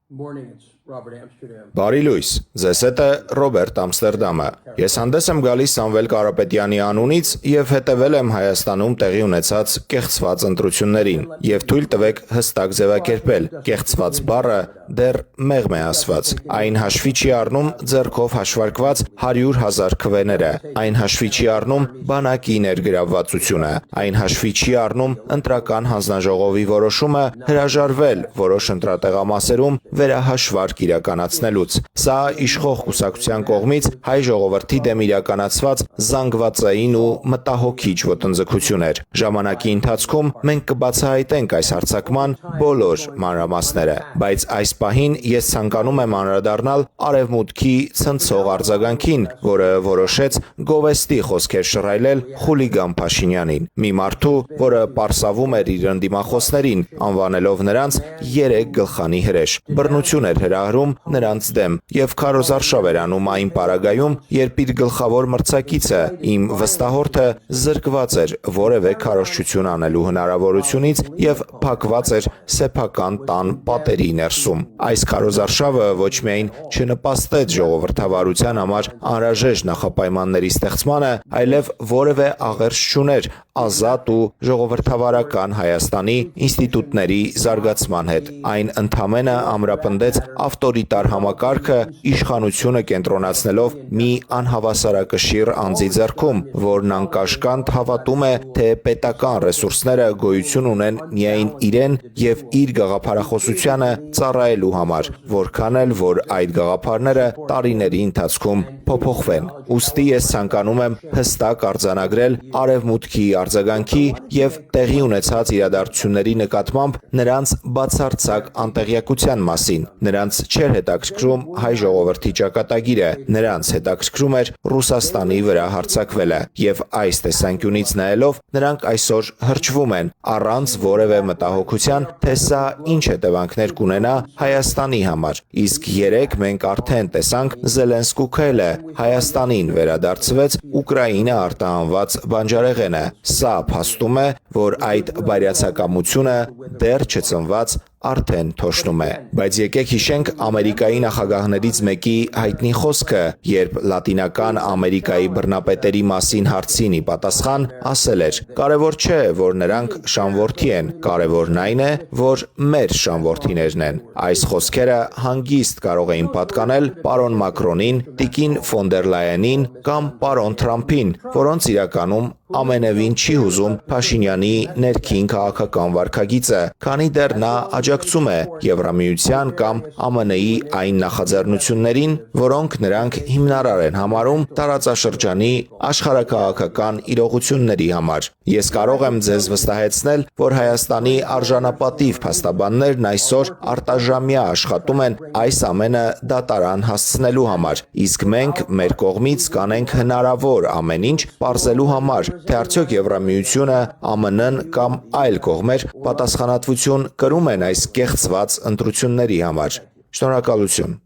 Morning, it's Robert Amsterdam. Բարի լույս, ձեզ հետ է Ռոբերտ Ամստերդամը։ Ես հանդես եմ գալիս Սամվել Կարապետյանի անունից եւ հետեւել եմ Հայաստանում տեղի ունեցած կեղծված ընտրություններին եւ թույլ տվեք հստակ ձևակերպել։ Կեղծված բառը դեռ մեղմ է ասված։ Այն հաշվի չի առնում ձեռքով հաշվարկված 100,000 քվեները։ Այն հաշվի չի առնում բանակի ներգրավվածությունը։ Այն հաշվի չի առնում ընտրական հանձնաժողովի որոշումը հրաժարվել որոշ ընտրատեղամասերում վերահաշվարկ իրականացնելուց։ Սա իշխող կուսակցության կողմից հայ ժողովրդի դեմ իրականացված զանգվածային ու մտահոգիչ ոտնձգություն էր։ Ժամանակի ընթացքում մենք կբացահայտենք այս հարձակման բոլոր մանրամասները, բայց այս պահին ես ցանկանում եմ անդրադառնալ Արևմուտքի ցնցող արձագանքին, որը որոշեց գովեստի խոսքեր շռայլել խուլիգան Փաշինյանին, մի մարդու, որը պարսավում էր իր ընդդիմախոսներին, անվանելով նրանց 3 գլխանի հրեշ։ Բռնություն էր հրահրում նրանց դեմ եւ քարոզարշավ էր անում այն պարագայում, երբ իր գլխավոր մրցակիցը, իմ վստահորդը, զրկված էր որևէ քարոզչություն անելու հնարավորությունից եւ փակված էր սեփական տան պատերի ներսում։ Այս քարոզարշավը ոչ միայն չնպաստեց ժողովրդավարության համար անհրաժեշտ նախապայմանների ստեղծմանը, այլև որևէ աղերս չուներ ազատ ու ժողովրդավարական Հայաստանի ինստիտուտների զարգացման հետ։ Այն ընդամենը ամրապնդեց ավտորիտար համակարգը, իշխանությունը կենտրոնացնելով մի անհավասարակշիռ անձի ձեռքում, որն անկաշկանդ հավատում է, թե պետական ռեսուրսները գոյություն ունեն միայն իրեն եւ իր գաղափարախոսությանը ծառայելու համար, որքան էլ որ այդ գաղափարները տարիների ընթացքում փոփոխվեն։ Ուստի ես ցանկանում եմ հստակ արձանագրել Արևմուտքի արձագանքի եւ տեղի ունեցած իրադարձությունների նկատմամբ նրանց բացարձակ անտեղյակության մասին։ Նրանց չէր հետաքրքրում հայ ժողովրդի ճակատագիրը, նրանց հետաքրքրում էր Ռուսաստանի վրա հարձակվելը, եւ այս տեսանկյունից նայելով նրանք այսօր հրճվում են առանց որևէ մտահոգության, թե սա ինչ հետևանքներ կունենա Հայաստանի համար։ Իսկ երեք մենք արդեն տեսանք Զելենսկու-Քելը, Հայաստանին վերադարձվեց Ուկրաինա արտահանված բանջարեղենը։ Սա փաստում է, որ այդ բարյացակամությունը դեռ չծնված արդեն թոշնում է։ Բայց եկեք հիշենք Ամերիկայի նախագահներից մեկի հայտնի խոսքը, երբ Լատինական Ամերիկայի բռնապետերի մասին հարցին ի պատասխան ասել էր. «Կարևոր չէ, որ նրանք շանորդի են, կարևորն այն է, որ մեր շանորդիներն են»։ Այս խոսքերը հանգիստ կարող էին պատկանել պարոն Մակրոնին, տիկին ֆոն դեր Լայենին կամ պարոն Թրամփին, որոնց իրականում ամենևին չի հուզում Փաշինյանի ներքին քաղաքական վարքագիծը, քանի դեռ նա աջակցում է Եվրամիության կամ ԱՄՆ-ի այն նախաձեռնություններին, որոնք նրանք հիմնարար են համարում տարածաշրջանի աշխարհաքաղաքական իրողությունների համար։ Ես կարող եմ ձեզ վստահեցնել, որ Հայաստանի արժանապատիվ փաստաբաններն այսօր արտաժամյա աշխատում են այս ամենը դատարան հասցնելու համար, իսկ մենք մեր կողմից կանենք հնարավոր ամեն ինչ պարզելու համար, թե արդյոք Եվրամիությունը, ԱՄՆ-ն կամ այլ կողմեր պատասխանատվություն կրում են այս կեղծված ընտրությունների համար։ Շնորհակալություն։